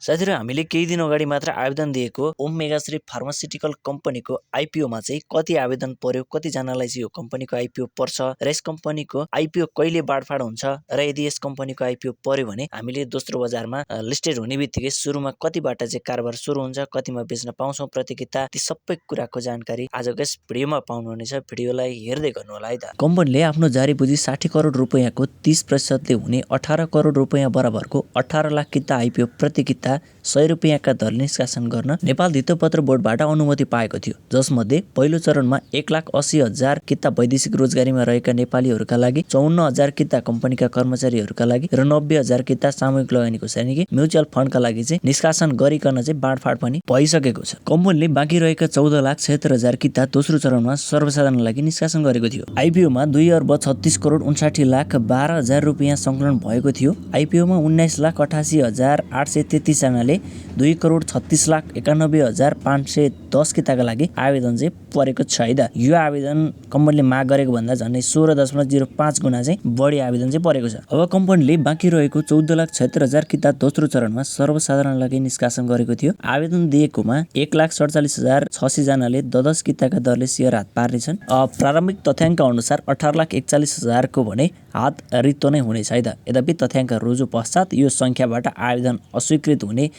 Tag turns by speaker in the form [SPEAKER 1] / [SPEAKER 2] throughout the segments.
[SPEAKER 1] साथीहरु हामीले केही दिन अगाडि मात्र आवेदन दिएको ओम मेगाश्री फार्मास्युटिकल कम्पनीको आइपीओमा चाहिँ कति आवेदन पर्यो, कति जनालाई चाहिँ यो कम्पनीको आइपीओ पर्छ र यस कम्पनीको आइपीओ कहिले बाडफाड हुन्छ र यदि यस कम्पनीको आइपीओ पर्यो भने हामीले दोस्रो बजारमा लिस्टेड हुने बित्तिकै सुरुमा कतिबाट चाहिँ कारोबार सुरु हुन्छ, कतिमा बेच्न पाउँछौं प्रतियोगिता, ती सबै कुराको जानकारी आजको यस भिडियोमा पाउनुहुनेछ। भिडियोलाई हेर्दै गर्नु होला है त। कम्पनीले आफ्नो जारी पुँजी 60 करोड रुपैयाँको 30% ले हुने 18 करोड रुपैयाँ बराबरको 18 लाख किता आइपीओ प्रति किता 100 रुपैयाँका दरले निष्कासन गर्न नेपाल धितोपत्र बोर्डबाट अनुमति पाएको थियो, जसमध्ये पहिलो चरणमा 1,80,000 किता वैदेशिक रोजगारीमा रहेका नेपालीहरूका लागि, 54,000 किता कम्पनीका कर्मचारीहरूका लागि र 90,000 किता सामूहिक लगानीको श्रेणीकी म्युचुअल फन्डका लागि चाहिँ निष्कासन गरिकन चाहिँ बाँडफाँड पनि भइसकेको छ। कम्पनीले बाँकी रहेका 14,76,000 किता दोस्रो चरणमा सर्वसाधारणका लागि निष्कासन गरेको थियो। आइपीओमा 2,36,36,12,000 रुपैयाँ सङ्कलन भएको थियो। आइपीओमा 19,88,833 जनाले 2,36,91,510 किताका लागि आवेदन चाहिँ परेको छ है त। यो आवेदन कम्पनीले माग गरेको भन्दा झन्डै 16.05 गुणा चाहिँ बढी आवेदन चाहिँ परेको छ। अब कम्पनीले बाँकी रहेको 14,76,000 किता दोस्रो चरणमा सर्वसाधारणका लागि निष्कासन गरेको थियो। आवेदन दिएकोमा 1,47,086 जनाले 10 किताका दरले सेयर हात पार्नेछन्। प्रारम्भिक तथ्याङ्क अनुसार 18,41,000 को भने हात रित्तो नै हुनेछ है त। यद्यपि तथ्याङ्क रुजु पश्चात यो संख्याबाट आवेदन अस्वीकृत हुने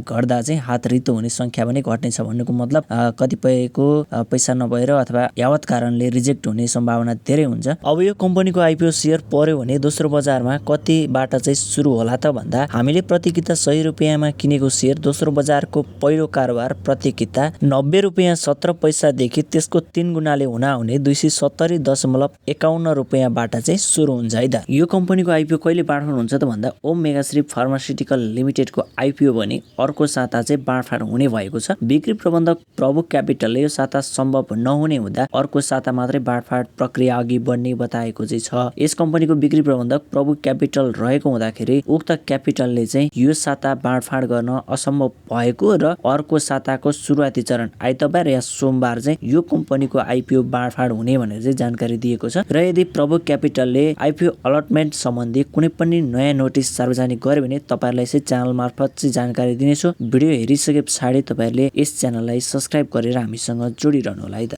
[SPEAKER 1] गर्दा चाहिँ हात रित्तो हुने संख्या पनि घट्नेछ भन्नुको मतलब कतिपयको पैसा नभएर अथवा यावत कारणले रिजेक्ट हुने सम्भावना धेरै हुन्छ। अब यो कम्पनीको आइपीओ सेयर पर्यो भने दोस्रो बजारमा कतिबाट चाहिँ सुरु होला त भन्दा हामीले प्रति किता 100 रुपैयाँमा किनेको सेयर दोस्रो बजारको पहिलो कारोबार प्रति किता 90 रुपैयाँ 17 पैसादेखि त्यसको 3 गुणाले हुने 270.51 रुपैयाँबाट चाहिँ सुरु हुन्छ है त। यो कम्पनीको आइपीओ कहिले बाँडफाँड हुन्छ त भन्दा ओम मेगाश्री फार्मास्युटिकल लिमिटेडको आइपीओ भने अर्को साता चाहिँ बाँडफाँड हुने भएको छ। बिक्री प्रबन्धक प्रभु क्यापिटलले यो साता सम्भव नहुने हुँदा अर्को साता मात्रै बाँडफाँड प्रक्रिया अघि बढ्ने बताएको चाहिँ छ। यस कम्पनीको बिक्री प्रबन्धक प्रभु क्यापिटल रहेको हुँदाखेरि उक्त क्यापिटलले चाहिँ यो साता बाँडफाँड गर्न असम्भव भएको र अर्को साताको सुरुवाती चरण आइतबार या सोमबार चाहिँ यो कम्पनीको आइपीओ बाँडफाँड हुने भनेर चाहिँ जानकारी दिएको छ। र यदि प्रभु क्यापिटलले आइपीओ अलटमेन्ट सम्बन्धी कुनै पनि नयाँ नोटिस सार्वजनिक गर्यो भने तपाईहरुलाई चाहिँ च्यानल मार्फत चाहिँ जानकारी दिनेछु। भिडियो हेरिसके पछाडि तपाईहरुले यस च्यानललाई सब्स्क्राइब गरेर हामीसँग जोडिरहनु होला है त।